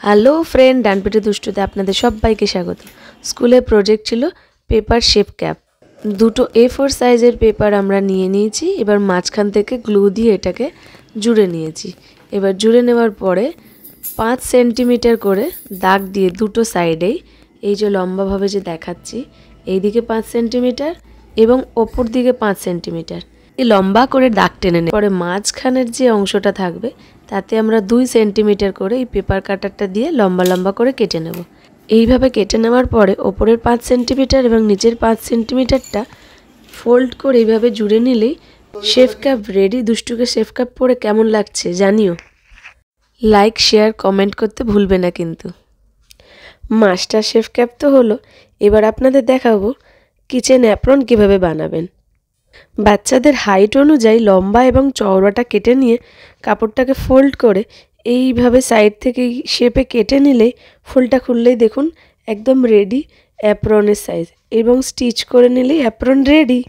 Hello friend, ডানপিটে দুষ্টুতে আপনাদের সবাইকে স্বাগত। স্কুলে প্রজেক্ট ছিল পেপার শেপ ক্যাপ। দুটো A4 সাইজের পেপার আমরা নিয়ে নিয়েছি। এবার মাঝখান থেকে গ্লু দিয়ে এটাকে জুড়ে নিয়েছি। এবার জুড়ে নেওয়ার পরে 5 সেন্টিমিটার করে দাগ দিয়ে দুটো সাইডেই, এই যে লম্বাভাবে যে দেখাচ্ছি, এইদিকে 5 সেন্টিমিটার এবং ওপর দিকে 5 সেন্টিমিটার এই লম্বা করে দাগ টেনে নেব। পরে মাঝখানের যে অংশটা থাকবে তাতে আমরা 2 সেন্টিমিটার করে এই পেপার কাটারটা দিয়ে লম্বা লম্বা করে কেটে নেব। এইভাবে কেটে নেওয়ার পরে ওপরের 5 সেন্টিমিটার এবং নিচের 5 সেন্টিমিটারটা ফোল্ড করে এইভাবে জুড়ে নিলেই শেফ ক্যাপ রেডি। দুষ্টুকে শেফ ক্যাপ পরে কেমন লাগছে জানিও। লাইক, শেয়ার, কমেন্ট করতে ভুলবে না কিন্তু। মাস্টার শেফ ক্যাপ তো হলো, এবার আপনাদের দেখাবো কিচেন অ্যাপ্রন কিভাবে বানাবেন। বাচ্চাদের হাইট অনুযায়ী লম্বা এবং চওড়াটা কেটে নিয়ে কাপড়টাকে ফোল্ড করে এইভাবে সাইড থেকে শেপে কেটে নিলেই ফুলটা খুললেই দেখুন একদম রেডি অ্যাপ্রনের সাইজ, এবং স্টিচ করে নিলেই অ্যাপ্রন রেডি।